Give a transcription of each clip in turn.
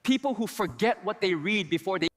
People who forget what they read before they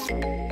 Yeah.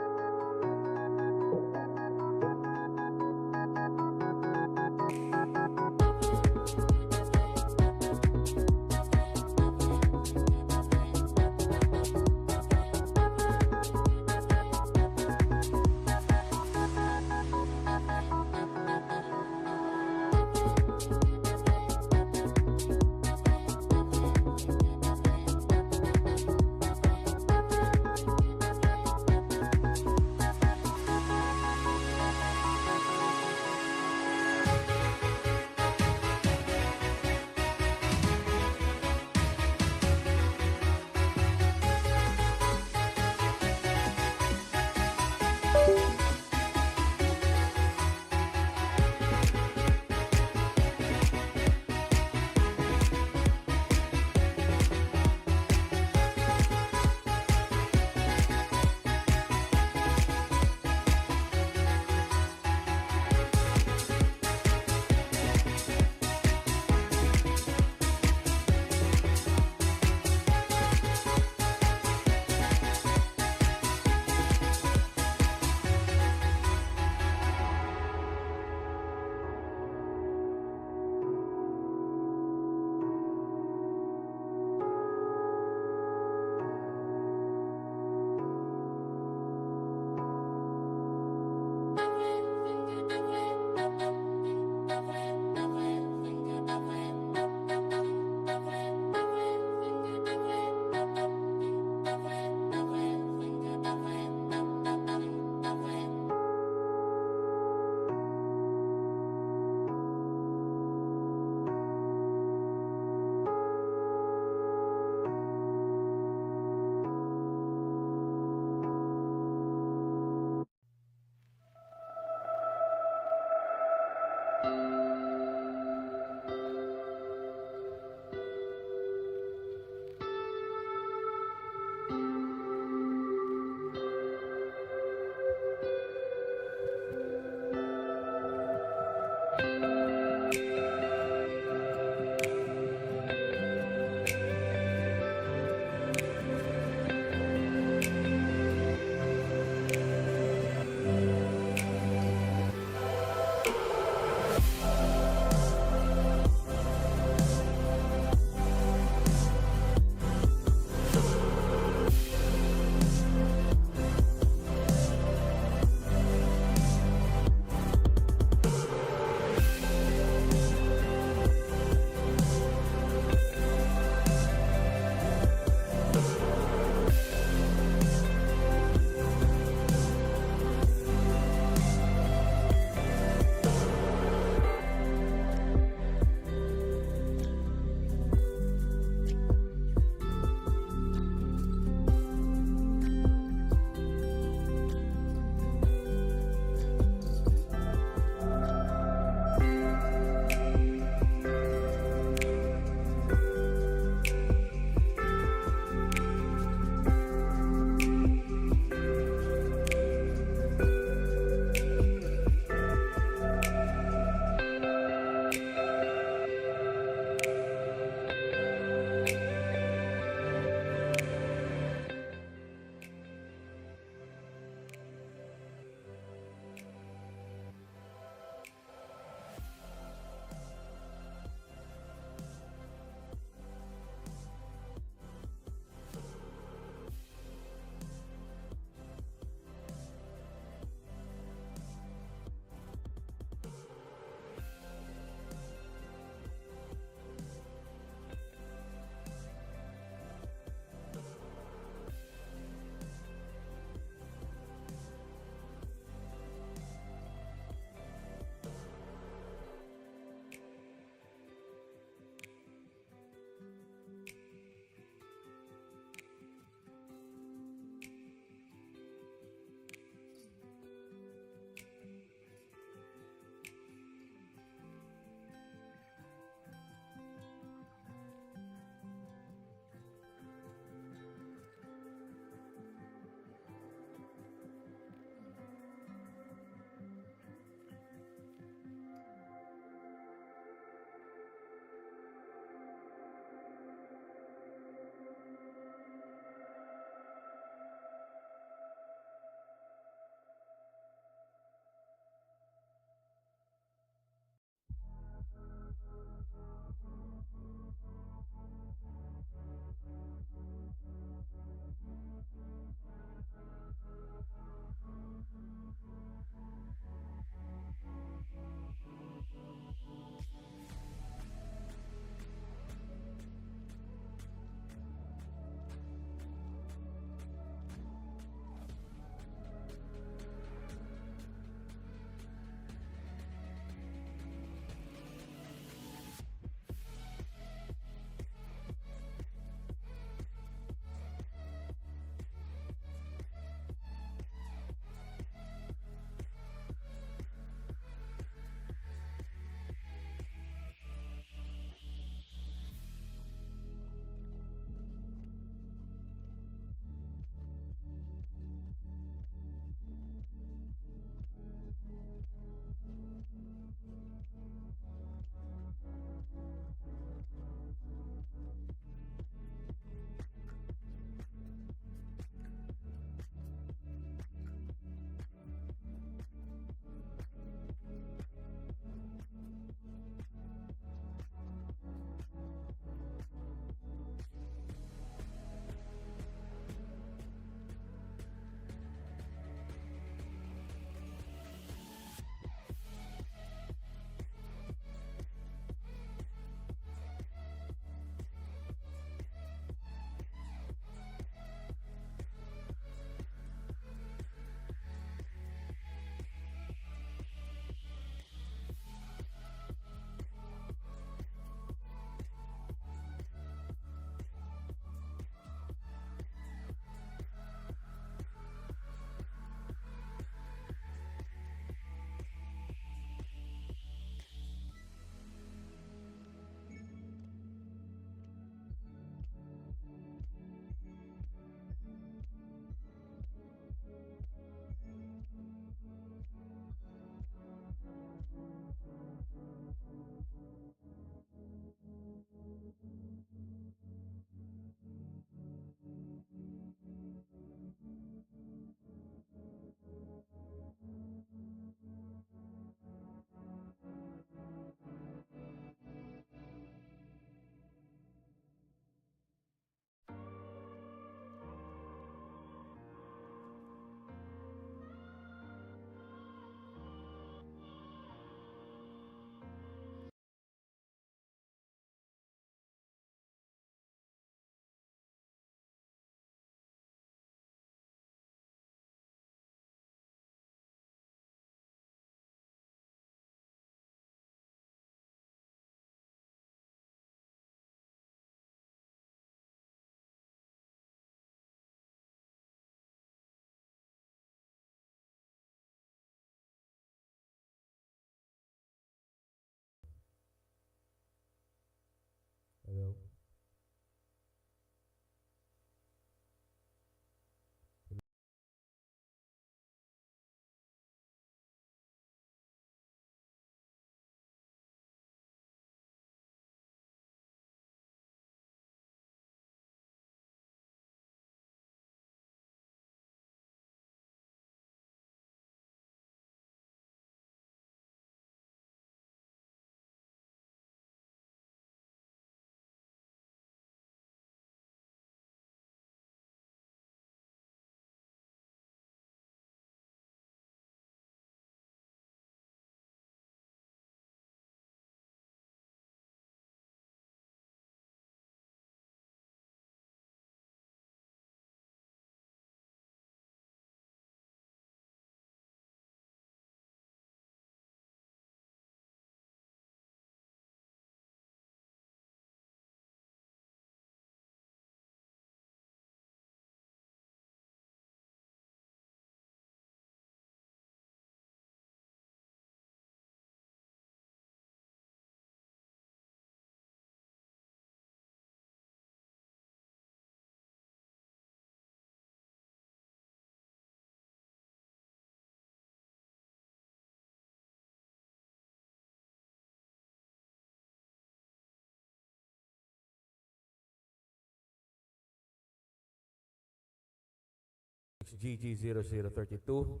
26GG0032,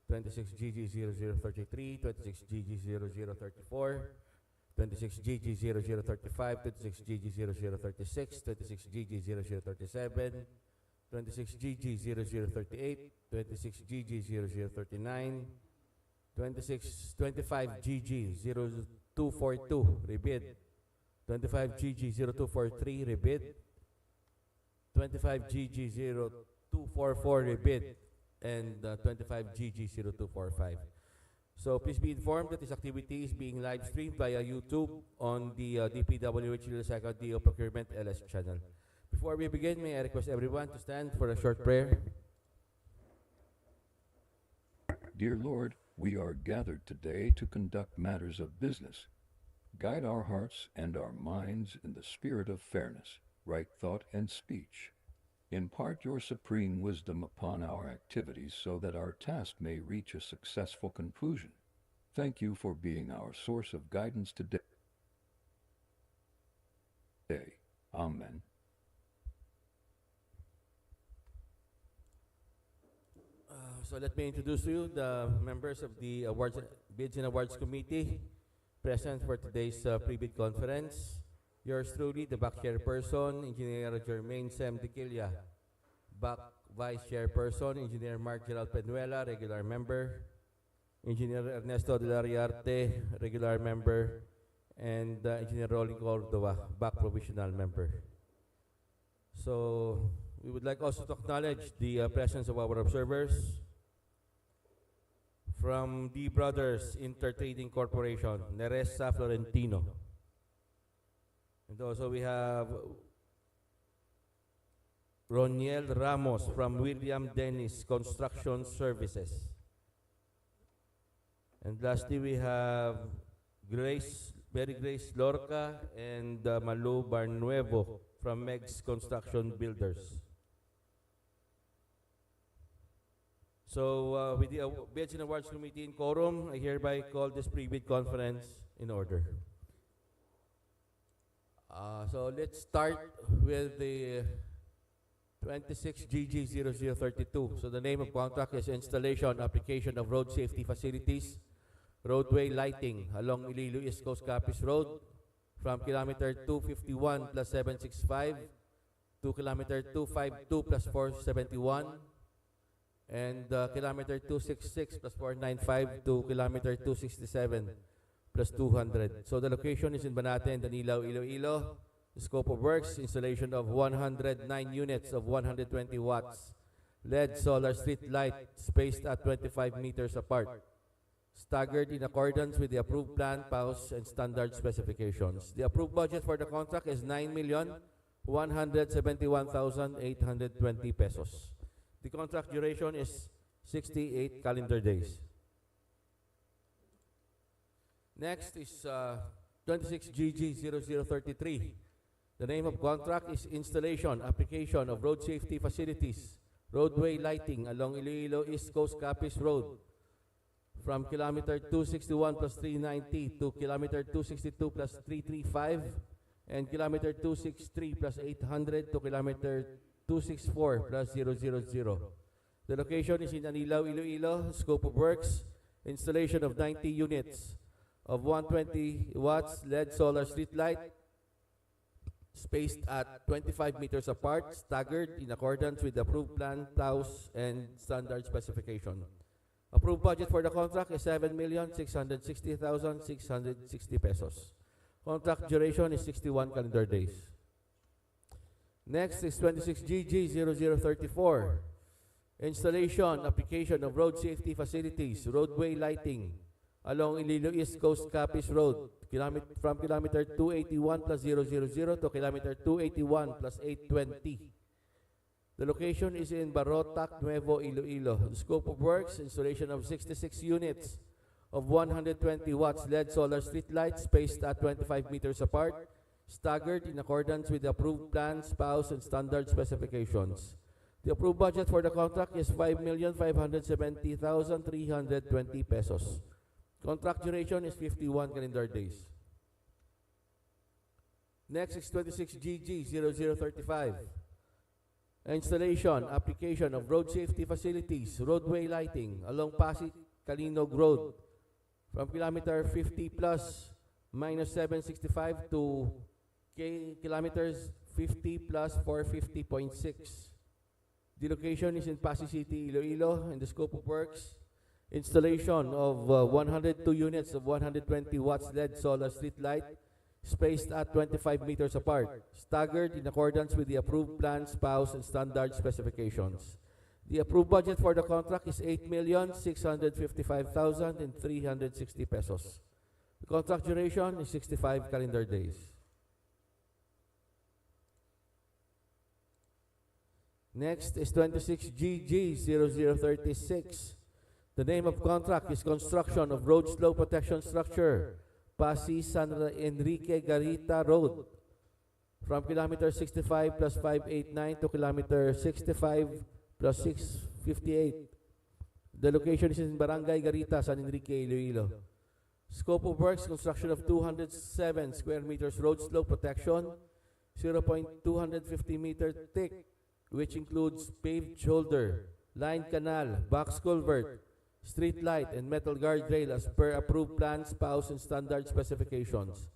26GG0033, 26GG0034, 26GG0035, 26GG0036, 26GG0037, 26GG0038, 26GG0039, 25GG0242, Rebid, 25GG0243, Rebid, 25GG0244, Rebid, and 25GG0245. So please be informed that this activity is being live streamed via YouTube on the DPWH Second DO Procurement LS channel. Before we begin, may I request everyone to stand for a short prayer. Dear Lord, we are gathered today to conduct matters of business. Guide our hearts and our minds in the spirit of fairness, right thought and speech. Impart your supreme wisdom upon our activities so that our task may reach a successful conclusion. Thank you for being our source of guidance today. Amen. So let me introduce to you the members of the Bids and Awards Committee present for today's pre-bid conference. Yours truly, the back chairperson, Engineer Jermaine Sem Diquilla. Back vice chairperson, Engineer Mark Gerald Penuela, regular member. Engineer Ernesto de la Riarte, regular member. And Engineer Rolly Cordova, back provisional member. So we would like also to acknowledge the presence of our observers from D Brothers Intertrading Corporation, Neressa Florentino. And also we have Roniel Ramos from William Dennis Construction Services. And lastly, we have Mary Grace Lorca and Malu Barnuevo from Meg's Construction Builders. So with the Bids and Awards Committee in quorum, I hereby call this pre-bid conference in order. So let's start with the 26GG0032. So the name of contract is Installation, Application of Road Safety Facilities, Roadway Lighting along Iloilo East Coast Capiz Road from kilometer 251 plus 765 to kilometer 252 plus 471 and kilometer 266 plus 495 to kilometer 267 plus 200. So the location is in Banate and Danilao, Iloilo. The scope of works, installation of 109 units of 120 watts LED solar street light spaced at 25 meters apart, staggered in accordance with the approved plan, PAUS, and standard specifications. The approved budget for the contract is 9,171,820 pesos. The contract duration is 68 calendar days. Next is 26GG0033. The name of contract is Installation, Application of Road Safety Facilities, Roadway Lighting along Iloilo East Coast Capiz Road from kilometer 261 plus 390 to kilometer 262 plus 335 and kilometer 263 plus 800 to kilometer 264 plus 000. The location is in Danilao, Iloilo. Scope of works, installation of 90 units of 120 watts LED solar street light spaced at 25 meters apart, staggered in accordance with the approved plan, PAUS, and standard specification. Approved budget for the contract is 7,660,660 pesos. Contract duration is 61 calendar days. Next is 26GG0034. Installation, application of road safety facilities, roadway lighting along Iloilo East Coast Capiz Road from kilometer 281 plus 000 to kilometer 281 plus 820. The location is in Barotac, Nuevo Iloilo. The scope of works, installation of 66 units of 120 watts LED solar street lights spaced at 25 meters apart, staggered in accordance with the approved plans, PAUS, and standard specifications. The approved budget for the contract is 5,570,320 pesos. Contract duration is 51 calendar days. Next is 26GG0035. Installation, application of road safety facilities, roadway lighting along Pasig Kalinog Road from kilometer 50 plus minus 765 to kilometers 50 plus 450.6. The location is in Pasig City, Iloilo, and the scope of works, installation of 102 units of 120 watts LED solar street light spaced at 25 meters apart, staggered in accordance with the approved plan, spouse, and standard specifications. The approved budget for the contract is 8,655,360 pesos. The contract duration is 65 calendar days. Next is 26GG0036. The name of contract is construction of road slope protection structure, Pasig San Enrique Garita Road, from kilometer 65 plus 589 to kilometer 65 plus 658. The location is in Barangay Garita, San Enrique, Iloilo. Scope of works, construction of 207 square meters road slope protection, 0.250 meter thick, which includes paved shoulder, lined canal, box culvert, street light, and metal guardrail as per approved plan, spouse, and standard specifications.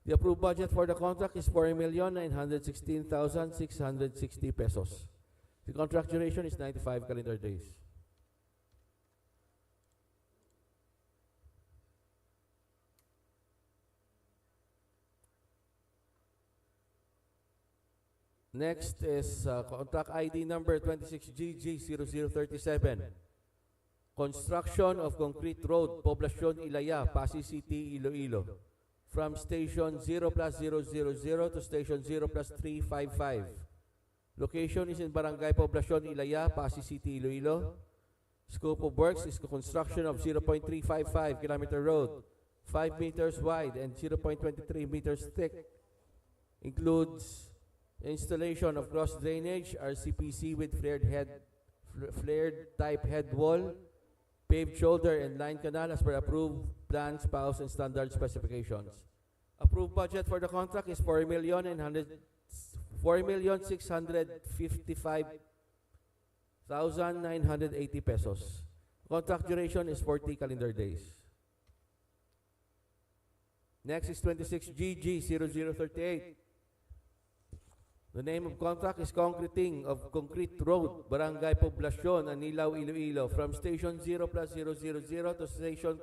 The approved budget for the contract is 4,916,660 pesos. The contract duration is 95 calendar days. Next is contract ID number 26GG0037. Construction of concrete road, Poblacion Ilaya, Pasig City, Iloilo. From station 0 plus 000 to station 0 plus 355. Location is in Barangay Poblacion Ilaya, Pasig City, Iloilo. Scope of works is construction of 0.355 kilometer road, 5 meters wide and 0.23 meters thick. Includes installation of cross drainage, RCPC with flared type head wall, paved shoulder, and line canal as per approved plan, spouse, and standard specifications. Approved budget for the contract is 4,655,980 pesos. Contract duration is 40 calendar days. Next is 26GG0038. The name of contract is concreting of concrete road, Barangay Poblacion, Anilaw, Iloilo, from station 0 plus 000 to station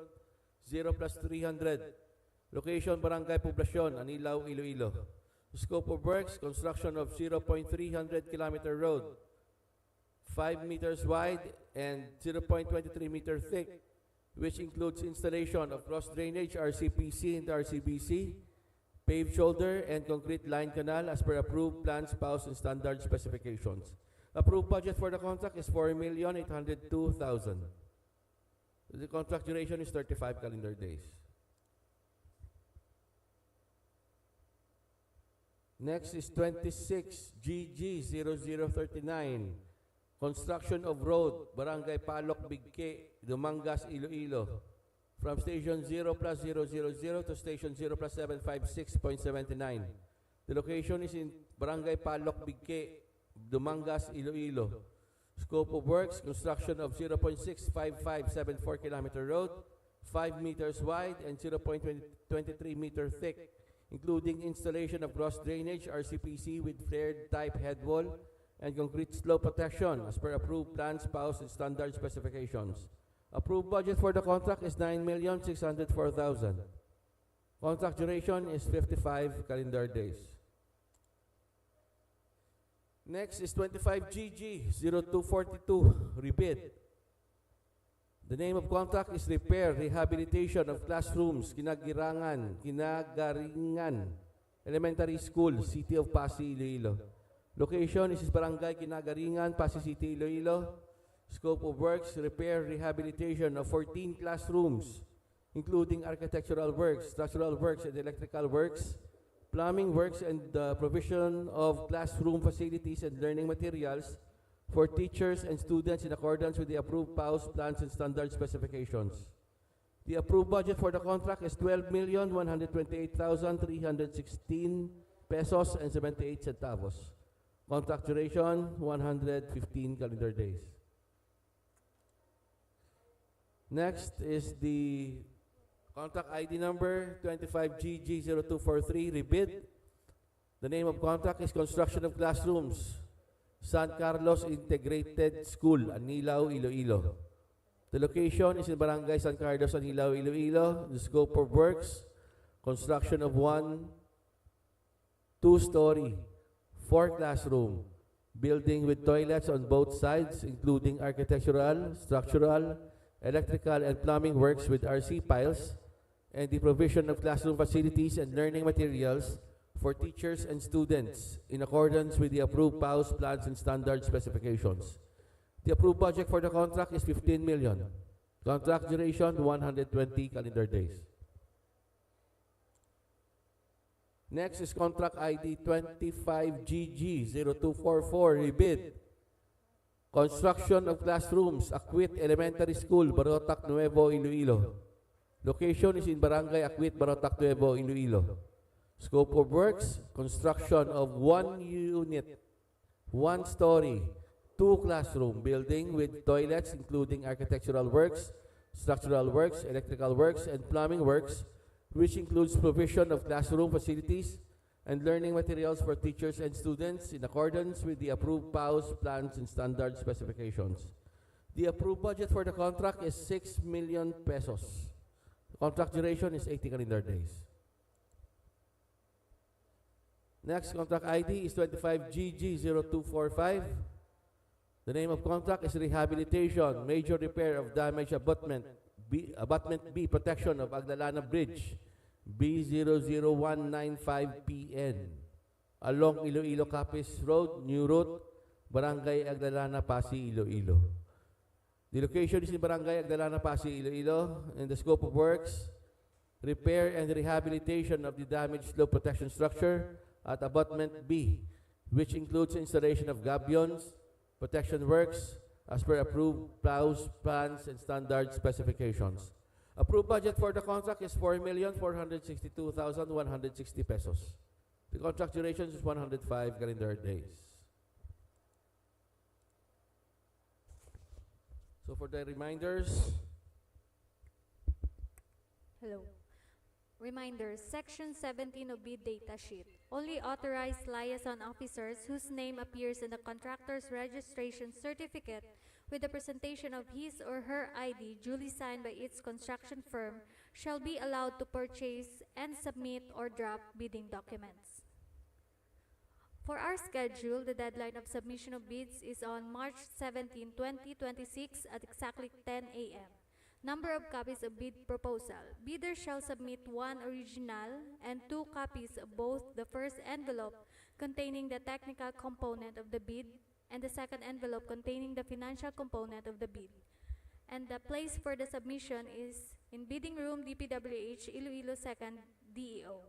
0 plus 300. Location, Barangay Poblacion, Anilaw, Iloilo. Scope of works, construction of 0.300 kilometer road, 5 meters wide and 0.23 meter thick, which includes installation of cross drainage, RCPC and RCBC, paved shoulder, and concrete line canal as per approved plan, spouse, and standard specifications. Approved budget for the contract is 4,802,000. The contract duration is 35 calendar days. Next is 26GG0039. Construction of road, Barangay Palok, Bigke, Dumangas, Iloilo. From station 0 plus 000 to station 0 plus 756.79. The location is in Barangay Palok, Bigke, Dumangas, Iloilo. Scope of works, construction of 0.65574 kilometer road, 5 meters wide and 0.23 meter thick, including installation of cross drainage, RCPC with flared type head wall, and concrete slope protection as per approved plan, spouse, and standard specifications. Approved budget for the contract is 9,604,000. Contract duration is 55 calendar days. Next is 25GG0242, Rebid. The name of contract is repair, rehabilitation of classrooms, Kinagaringan Elementary School, City of Pasig, Iloilo. Location is Barangay Kinagaringan, Pasig City, Iloilo. Scope of works, repair, rehabilitation of 14 classrooms, including architectural works, structural works, and electrical works, plumbing works, and the provision of classroom facilities and learning materials for teachers and students in accordance with the approved PAUS plans and standard specifications. The approved budget for the contract is 12,128,316 pesos and 78 centavos. Contract duration, 115 calendar days. Next is the contract ID number 25GG0243, Rebid. The name of contract is Construction of Classrooms, San Carlos Integrated School, Anilao, Iloilo. The location is in Barangay San Carlos, Anilao, Iloilo. The scope of works, construction of 1 2-story, 4-classroom building with toilets on both sides, including architectural, structural, electrical, and plumbing works with RC piles, and the provision of classroom facilities and learning materials for teachers and students in accordance with the approved PAUS plans and standard specifications. The approved budget for the contract is 15 million. Contract duration, 120 calendar days. Next is contract ID 25GG0244, Rebid. Construction of classrooms, Akwit Elementary School, Barotac, Nuevo, Iloilo. Location is in Barangay Akwit, Barotac, Nuevo, Iloilo. Scope of works, construction of 1 unit, 1-story, 2-classroom building with toilets including architectural works, structural works, electrical works, and plumbing works, which includes provision of classroom facilities and learning materials for teachers and students in accordance with the approved PAUS plans and standard specifications. The approved budget for the contract is 6 million pesos. Contract duration is 80 calendar days. Next contract ID is 25GG0245. The name of contract is Rehabilitation, Major Repair of Damaged Abutment B, Protection of Aglalana Bridge, B00195PN, along Iloilo Capiz Road, New Route, Barangay Aglalana, Pasig, Iloilo. The location is in Barangay Aglalana, Pasig, Iloilo, and the scope of works, repair and rehabilitation of the damaged slope protection structure at Abutment B, which includes installation of gabions, protection works, as per approved PAUS plans and standard specifications. Approved budget for the contract is 4,462,160 pesos. The contract duration is 105 calendar days. So for the reminders, Hello. Reminder, Section 17 of bid data sheet. Only authorized liaison officers whose name appears in the contractor's registration certificate with the presentation of his or her ID duly signed by its construction firm shall be allowed to purchase and submit or drop bidding documents. For our schedule, the deadline of submission of bids is on March 17, 2026 at exactly 10 a.m. Number of copies of bid proposal. Bidder shall submit 1 original and 2 copies of both the first envelope containing the technical component of the bid and the second envelope containing the financial component of the bid. And the place for the submission is in Bidding Room, DPWH, Iloilo 2nd, DEO.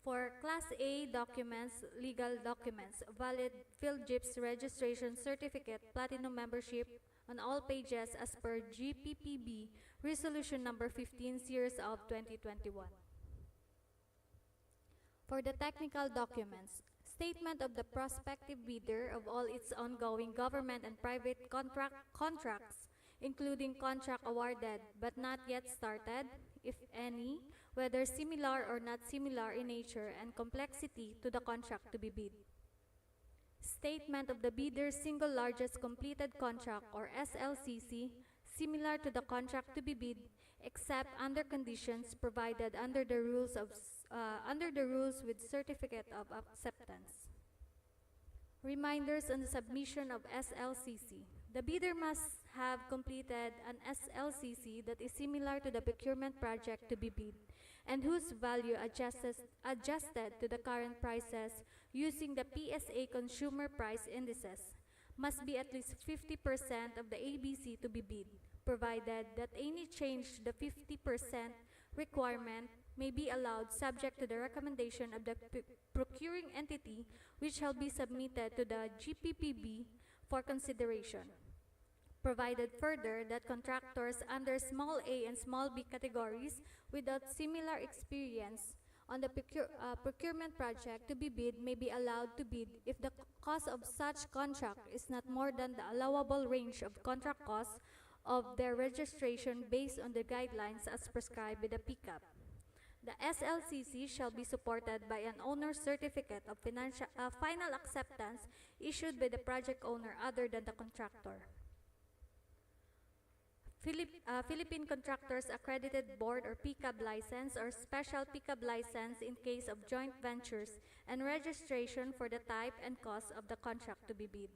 For Class A documents, legal documents, valid field GIPS registration certificate, platinum membership, on all pages as per GPPB Resolution Number 15 Series of 2021. For the technical documents, statement of the prospective bidder of all its ongoing government and private contracts, including contract awarded but not yet started, if any, whether similar or not similar in nature and complexity to the contract to be bid. Statement of the bidder's single largest completed contract or SLCC similar to the contract to be bid except under conditions provided under the rules with certificate of acceptance. Reminders on the submission of SLCC. The bidder must have completed an SLCC that is similar to the procurement project to be bid and whose value adjusted to the current prices using the PSA consumer price indices, must be at least 50% of the ABC to be bid, provided that any change to the 50% requirement may be allowed subject to the recommendation of the procuring entity, which shall be submitted to the GPPB for consideration. Provided further that contractors under small a and small b categories without similar experience on the procurement project to be bid may be allowed to bid if the cost of such contract is not more than the allowable range of contract costs of their registration based on the guidelines as prescribed by the PCAP. The SLCC shall be supported by an owner's certificate of final acceptance issued by the project owner other than the contractor. Philippine Contractors Accredited Board or PCAB license or special PCAB license in case of joint ventures and registration for the type and cost of the contract to be bid.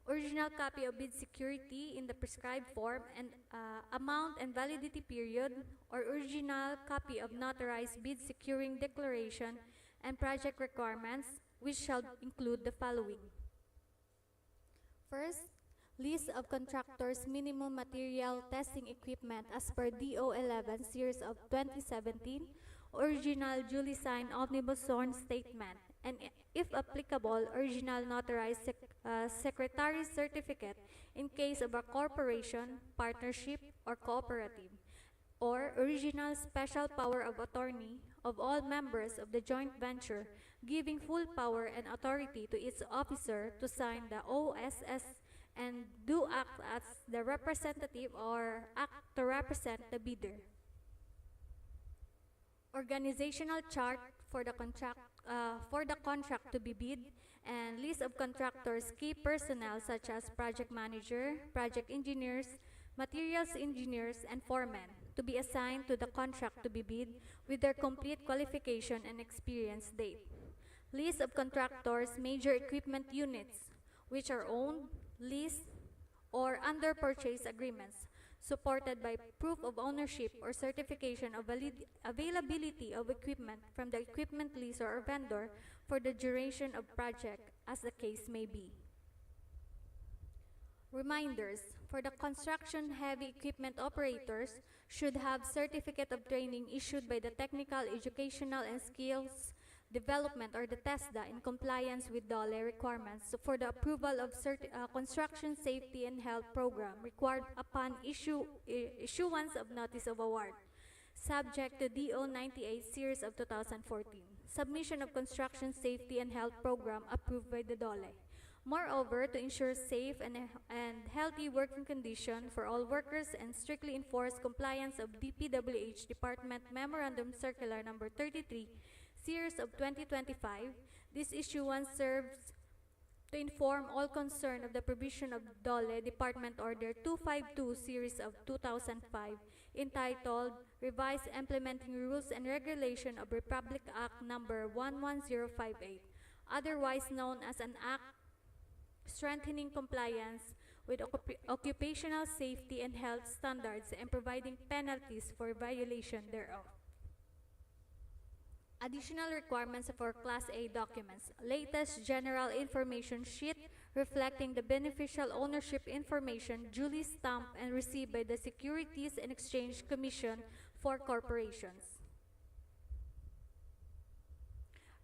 Original copy of bid security in the prescribed form and amount and validity period, or original copy of notarized bid securing declaration and project requirements, which shall include the following. First, list of contractors' minimum material testing equipment as per DO 11 series of 2017, original duly signed omnibus sworn statement, and if applicable, original notarized secretary certificate in case of a corporation, partnership, or cooperative, or original special power of attorney of all members of the joint venture, giving full power and authority to its officer to sign the OSS and do act as the representative or act to represent the bidder. Organizational chart for the contract to be bid, and list of contractors' key personnel such as project manager, project engineers, materials engineers, and foremen to be assigned to the contract to be bid with their complete qualification and experience date. List of contractors' major equipment units which are owned, leased, or under purchase agreements, supported by proof of ownership or certification of availability of equipment from the equipment leaser or vendor for the duration of project, as the case may be. Reminders: for the construction heavy equipment operators should have certificate of training issued by the Technical Educational and Skills Development or the TESDA in compliance with DOLE requirements for the approval of construction safety and health program required upon issuance of notice of award, subject to DO 98 series of 2014, submission of construction safety and health program approved by the DOLE. Moreover, to ensure safe and healthy working condition for all workers and strictly enforce compliance of DPWH Department Memorandum Circular Number 33 Series of 2025, this issuance serves to inform all concerned of the provision of DOLE Department Order 252 Series of 2005 entitled Revised Implementing Rules and Regulation of Republic Act Number 11058, otherwise known as an Act strengthening compliance with occupational safety and health standards and providing penalties for violation thereof. Additional requirements for Class A documents. Latest General Information Sheet reflecting the beneficial ownership information duly stamped and received by the Securities and Exchange Commission for corporations.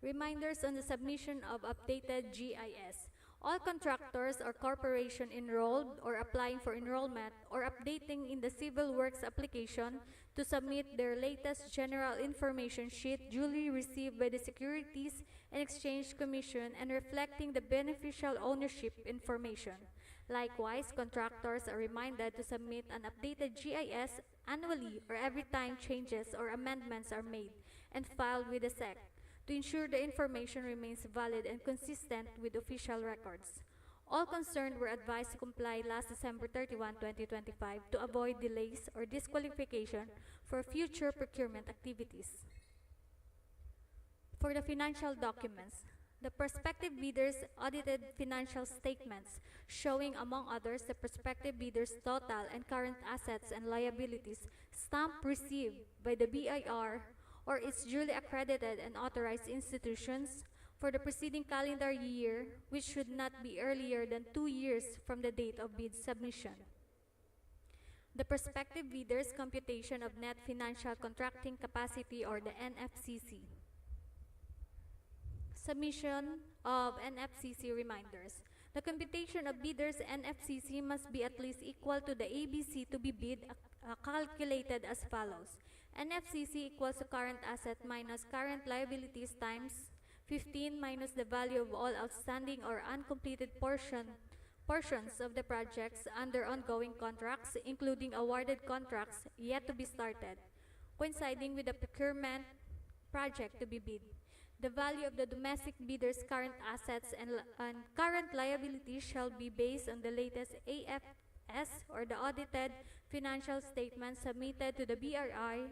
Reminders on the submission of updated GIS. All contractors or corporation enrolled or applying for enrollment or updating in the Civil Works application to submit their latest General Information Sheet duly received by the Securities and Exchange Commission and reflecting the beneficial ownership information. Likewise, contractors are reminded to submit an updated GIS annually or every time changes or amendments are made and filed with the SEC, to ensure the information remains valid and consistent with official records. All concerned were advised to comply last December 31, 2025 to avoid delays or disqualification for future procurement activities. For the financial documents, the prospective bidders audited financial statements showing, among others, the prospective bidders' total and current assets and liabilities, stamp received by the BIR or its duly accredited and authorized institutions for the preceding calendar year, which should not be earlier than 2 years from the date of bid submission. The prospective bidders' computation of net financial contracting capacity or the NFCC. Submission of NFCC reminders. The computation of bidders' NFCC must be at least equal to the ABC to be bid calculated as follows. NFCC equals to current asset minus current liabilities times 15 minus the value of all outstanding or uncompleted portions of the projects under ongoing contracts, including awarded contracts yet to be started, coinciding with the procurement project to be bid. The value of the domestic bidder's current assets and current liabilities shall be based on the latest AFS or the audited financial statements submitted to the BRI,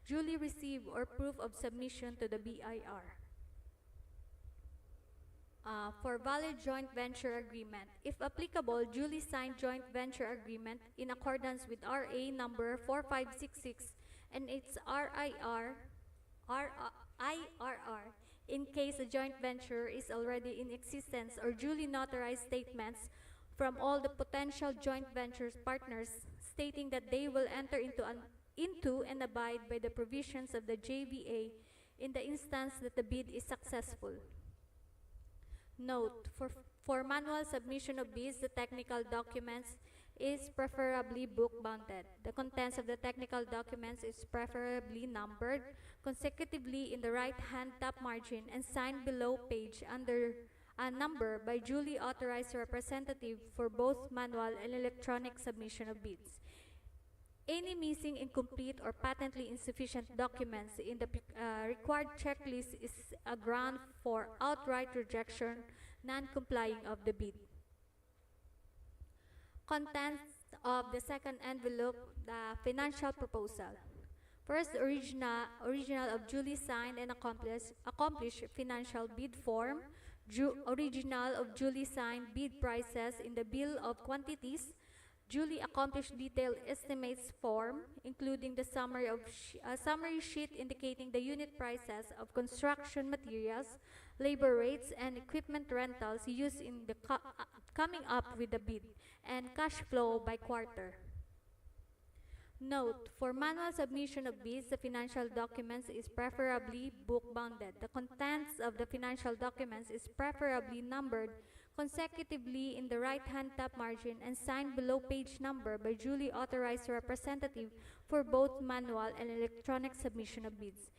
duly received or proof of submission to the BIR. For valid joint venture agreement, if applicable, duly signed joint venture agreement in accordance with RA number 4566 and its IRR in case a joint venture is already in existence, or duly notarized statements from all the potential joint ventures partners stating that they will enter into and abide by the provisions of the JVA in the instance that the bid is successful. Note, for manual submission of bids, the technical documents is preferably book-bounded. The contents of the technical documents is preferably numbered consecutively in the right-hand top margin and signed below page under a number by duly authorized representative for both manual and electronic submission of bids. Any missing, incomplete, or patently insufficient documents in the required checklist is a ground for outright rejection, non-complying of the bid. Contents of the second envelope, the financial proposal. First, original of duly signed and accomplished financial bid form, original of duly signed bid prices in the bill of quantities, duly accomplished detailed estimates form, including the summary sheet indicating the unit prices of construction materials, labor rates, and equipment rentals used in the coming up with the bid, and cash flow by quarter. Note, for manual submission of bids, the financial documents is preferably book-bounded. The contents of the financial documents is preferably numbered consecutively in the right-hand top margin and signed below page number by duly authorized representative for both manual and electronic submission of bids.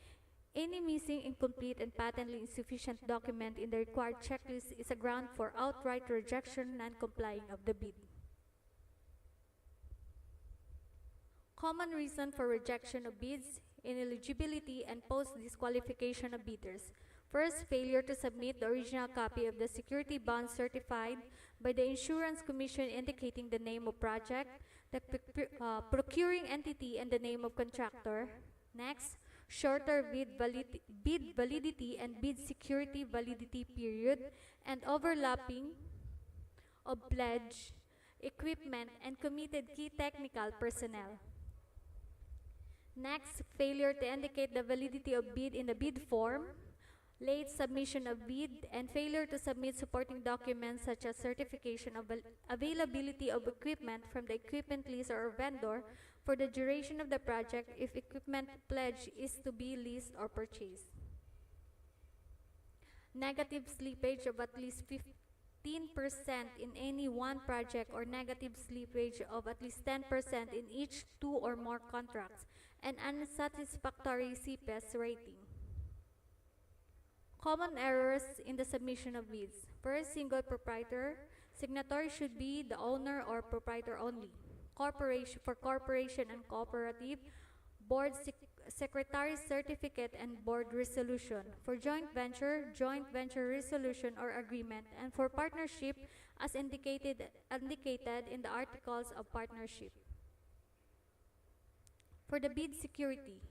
Any missing, incomplete, and patently insufficient document in the required checklist is a ground for outright rejection, non-complying of the bid. Common reason for rejection of bids, ineligibility, and post-disqualification of bidders. First, failure to submit the original copy of the security bond certified by the Insurance Commission indicating the name of project, the procuring entity, and the name of contractor. Next, shorter bid validity and bid security validity period, and overlapping of pledge, equipment, and committed key technical personnel. Next, failure to indicate the validity of bid in the bid form, late submission of bid, and failure to submit supporting documents such as certification of availability of equipment from the equipment leaser or vendor for the duration of the project if equipment pledge is to be leased or purchased. Negative slippage of at least 15% in any one project, or negative slippage of at least 10% in each 2 or more contracts, and unsatisfactory CPES rating. Common errors in the submission of bids. First, single proprietor. Signatory should be the owner or proprietor only. For corporation and cooperative, board secretary certificate and board resolution. For joint venture resolution or agreement. And for partnership, as indicated in the articles of partnership. For the bid security,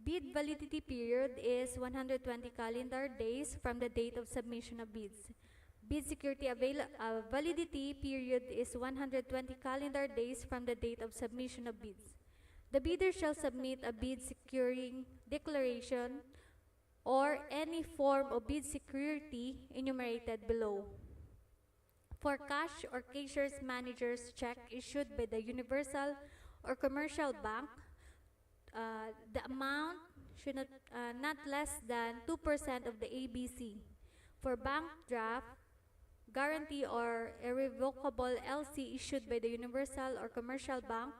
bid validity period is 120 calendar days from the date of submission of bids. Bid security validity period is 120 calendar days from the date of submission of bids. The bidder shall submit a bid securing declaration or any form of bid security enumerated below. For cash or cashier's manager's check issued by the universal or commercial bank, the amount should not less than 2% of the ABC. For bank draft, guarantee, or irrevocable LC issued by the universal or commercial bank,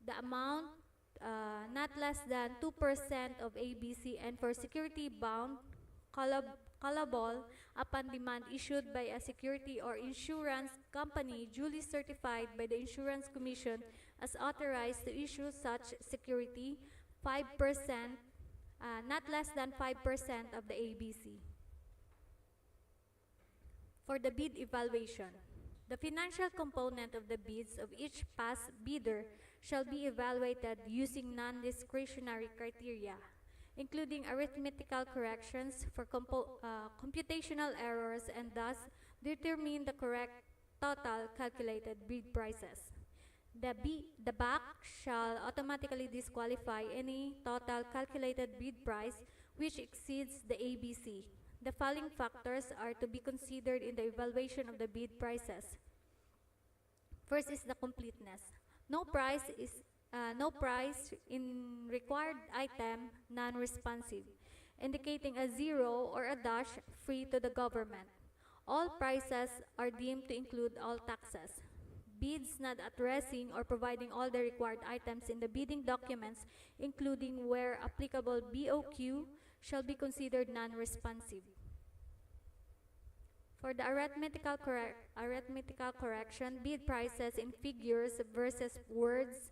the amount not less than 2% of ABC, and for security bound callable upon demand issued by a security or insurance company duly certified by the Insurance Commission as authorized to issue such security, 5%, not less than 5% of the ABC. For the bid evaluation, the financial component of the bids of each past bidder shall be evaluated using non-discretionary criteria, including arithmetical corrections for computational errors, and thus determine the correct total calculated bid prices. The BAC shall automatically disqualify any total calculated bid price which exceeds the ABC. The following factors are to be considered in the evaluation of the bid prices. First is the completeness. No price in required item non-responsive, indicating a zero or a dash free to the government. All prices are deemed to include all taxes. Bids not addressing or providing all the required items in the bidding documents, including where applicable BOQ, shall be considered non-responsive. For the arithmetical correction, bid prices in figures versus words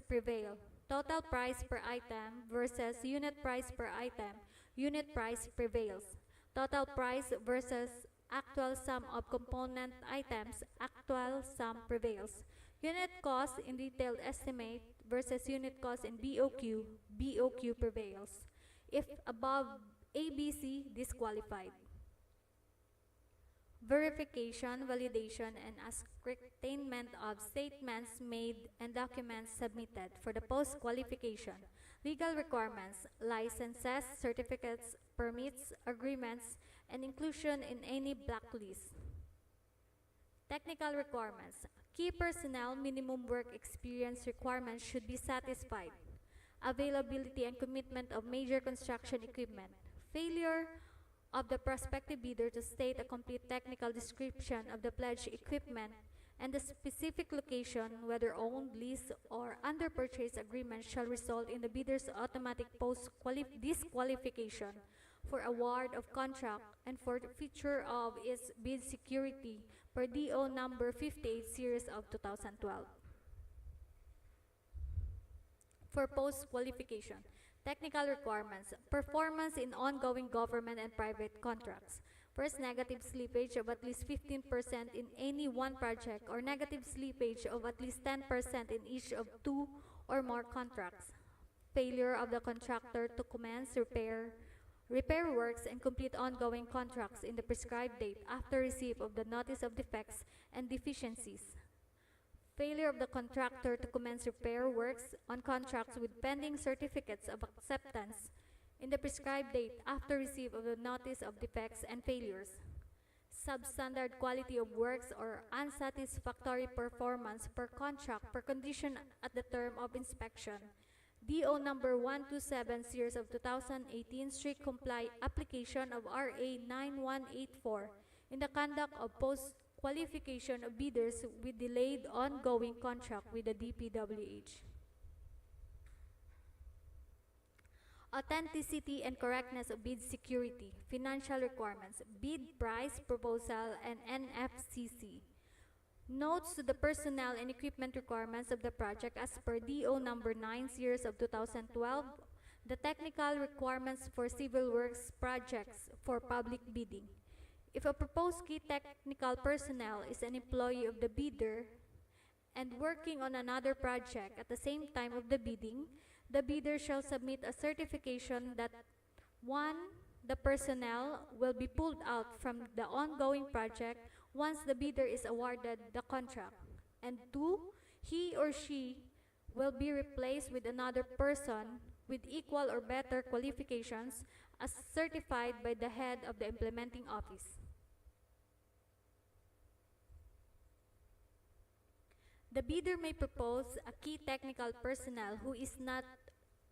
prevail. Total price per item versus unit price per item, unit price prevails. Total price versus actual sum of component items, actual sum prevails. Unit cost in detailed estimate versus unit cost in BOQ, BOQ prevails. If above ABC, disqualified. Verification, validation, and ascertainment of statements made and documents submitted for the post-qualification. Legal requirements, licenses, certificates, permits, agreements, and inclusion in any blacklist. Technical requirements. Key personnel minimum work experience requirements should be satisfied. Availability and commitment of major construction equipment. Failure of the prospective bidder to state a complete technical description of the pledged equipment and the specific location, whether owned, leased, or under purchase agreement, shall result in the bidder's automatic disqualification for award of contract and for the feature of its bid security per DO number 58 series of 2012. For post-qualification, technical requirements, performance in ongoing government and private contracts. First, negative slippage of at least 15% in any one project, or negative slippage of at least 10% in each of two or more contracts. Failure of the contractor to commence repair works and complete ongoing contracts in the prescribed date after receipt of the notice of defects and deficiencies. Failure of the contractor to commence repair works on contracts with pending certificates of acceptance in the prescribed date after receipt of the notice of defects and failures. Substandard quality of works or unsatisfactory performance per contract per condition at the term of inspection. DO number 127 series of 2018, strict comply application of RA 9184 in the conduct of post-qualification of bidders with delayed ongoing contract with the DPWH. Authenticity and correctness of bid security, financial requirements, bid price proposal, and NFCC. Notes to the personnel and equipment requirements of the project as per DO number 9 series of 2012, the technical requirements for civil works projects for public bidding. If a proposed key technical personnel is an employee of the bidder and working on another project at the same time of the bidding, the bidder shall submit a certification that 1. The personnel will be pulled out from the ongoing project once the bidder is awarded the contract, and 2. He or she will be replaced with another person with equal or better qualifications as certified by the head of the implementing office. The bidder may propose a key technical personnel who is not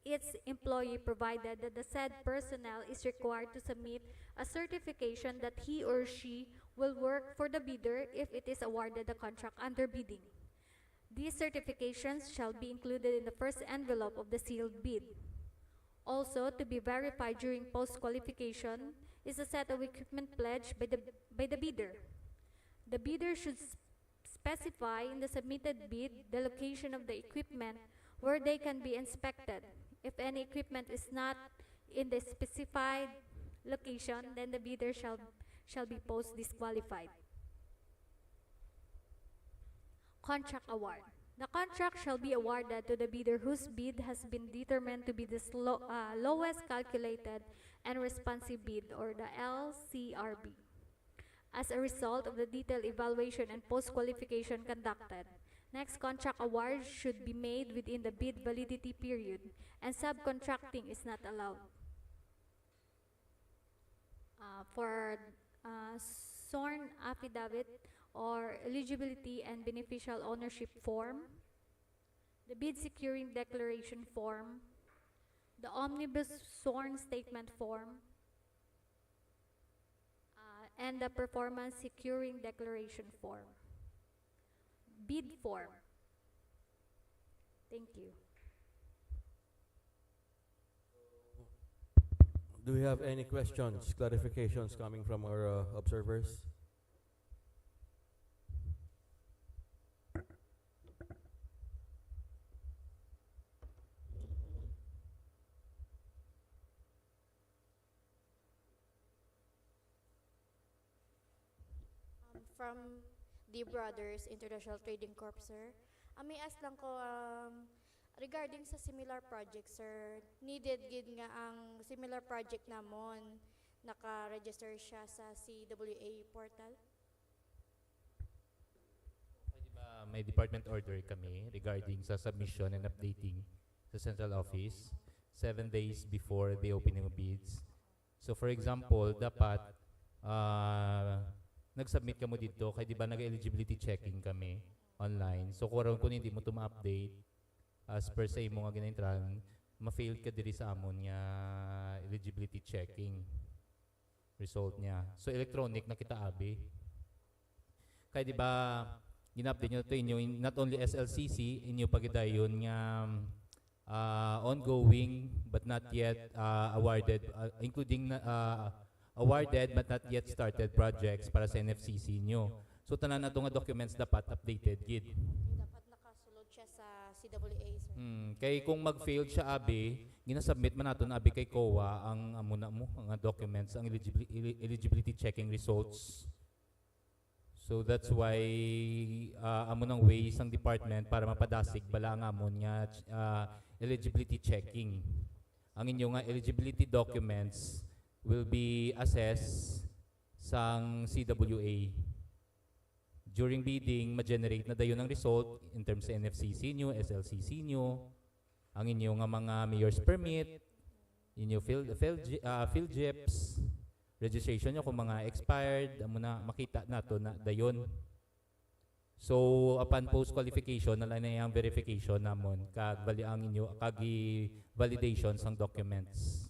its employee, provided that the said personnel is required to submit a certification that he or she will work for the bidder if it is awarded the contract under bidding. These certifications shall be included in the first envelope of the sealed bid. Also, to be verified during post-qualification is a set of equipment pledged by the bidder. The bidder should specify in the submitted bid the location of the equipment where they can be inspected. If any equipment is not in the specified location, then the bidder shall be post-disqualified. Contract award. The contract shall be awarded to the bidder whose bid has been determined to be the lowest calculated and responsive bid, or the LCRB, as a result of the detailed evaluation and post-qualification conducted. Next, contract awards should be made within the bid validity period, and subcontracting is not allowed. For sworn affidavit or eligibility and beneficial ownership form, the bid securing declaration form, the omnibus sworn statement form, and the performance securing declaration form. Bid form. Thank you. Do we have any questions, clarifications coming from our observers? From the Brothers International Trading Corp, sir. May ask lang ko, regarding sa similar project, sir, needed gid nga ang similar project namon naka-register siya sa CWA portal? Diba, may department order kami regarding sa submission and updating sa central office 7 days before the opening of bids. So for example, dapat nag-submit ka mo dito, kaya di ba nag-eligibility checking kami online. So kung hindi mo ito ma-update, as per sa imo nga ginintran, ma-fail ka diri sa amon nga eligibility checking result niya. So electronic na kita abi. Kaya di ba gina-update nyo ito inyo, not only SLCC, inyo pagidayon nga ongoing but not yet awarded, including awarded but not yet started projects para sa NFCC nyo. So tanan na nga documents dapat updated gid. Dapat nakasulod siya sa CWA, sir. Kay kung mag-failed siya abi, ginasubmit man naton abi kay COA ang amuna mo ang documents, ang eligibility checking results. So that's why amo nang ways ang department para mapadasig bala ang amon nga eligibility checking. Ang inyo nga eligibility documents will be assessed sang CWA. During bidding, ma-generate na dayon ang result in terms sa NFCC nyo, SLCC nyo, ang inyo nga mga mayor's permit, inyo field GIPs, registration nyo kung mga expired, amo na makita nato na dayon. So upon post-qualification, na yung verification namon, kag ang inyo, kag validation sang documents.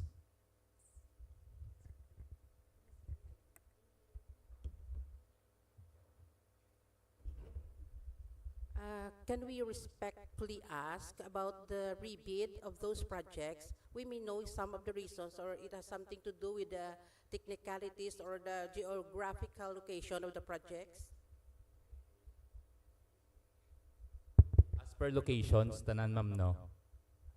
Can we respectfully ask about the rebid of those projects? We may know some of the reasons, or it has something to do with the technicalities or the geographical location of the projects. As per locations, tanan ma'am, no?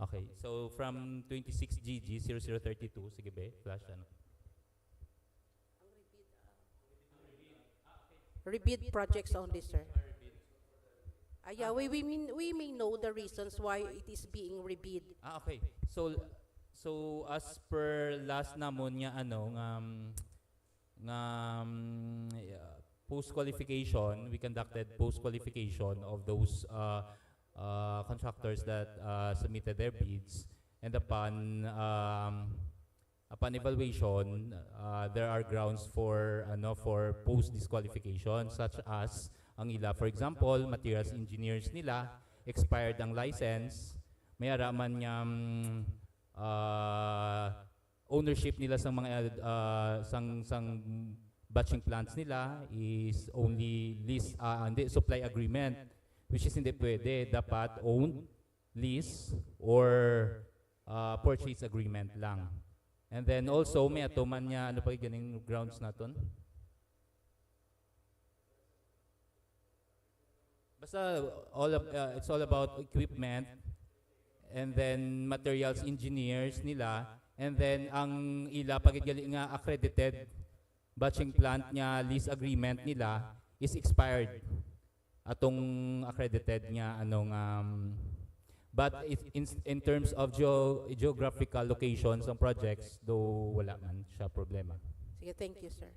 Okay, so from 26GG 0032, sige be, flash ano. Rebid projects only, sir. Yeah, we may know the reasons why it is being rebid. Okay. So as per last namon nga ano post qualification, we conducted post qualification of those contractors that submitted their bids, and upon evaluation, there are grounds for post disqualification, such as ang ila, for example, materials engineers nila, expired ang license, may araman niyang ownership nila sa mga sang batching plants nila is only lease, supply agreement. which is hindi pwede. Dapat owned, lease, or purchase agreement lang. And then also, may atuman niya, ano pa yung ganing grounds naton? Basta, it's all about equipment, and then materials engineers nila, and then ang ila pagidgali nga accredited batching plant niya lease agreement nila is expired. Atong accredited niya anong but in terms of geographical locations ng projects, though wala man siya problema. Sige, thank you, sir.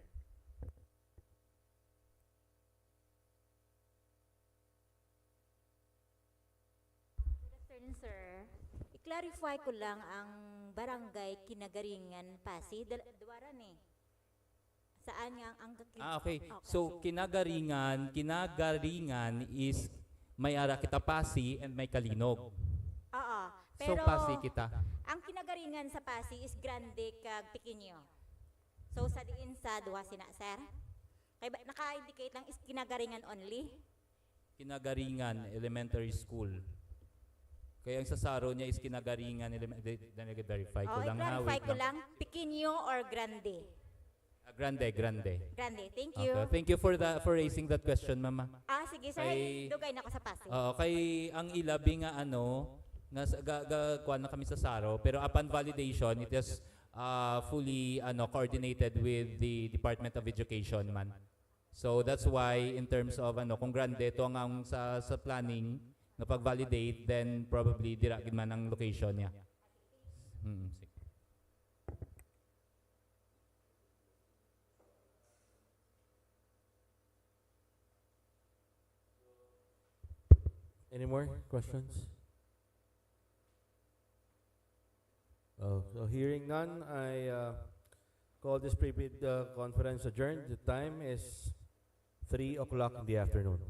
Good afternoon, sir. I-clarify ko lang ang barangay Kinagaringan, Pasig. Duwara ni. Saan nga ang Okay. So, Kinagaringan is may ara kita Pasi and may Kalinog. Oo. So, Pero Pasi kita. ang Kinagaringan sa Pasig is grande kag pequeño. So sa diin sa duwa sina, sir? Kay naka-indicate lang is Kinagaringan only. Kinagaringan Elementary School. Kaya ang sasaro niya is Kinagaringan Elementary. Ko lang ha. I-clarify Wait ko lang. lang, pequeño or grande? Grande. Grande. Thank you. Okay. Thank you for raising that question, Mama. Sige, sir. Dugay na ako sa Pasig. Kay ang ilabi nga kuha na kami sa SARO, pero upon validation, it is fully coordinated with the Department of Education man. So that's why in terms of kung grande ito ang sa planning na pag-validate, then probably diragin man ang location niya. Sige. Any more questions? So hearing none, I call this pre-bid conference adjourned. The time is 3 o'clock in the afternoon.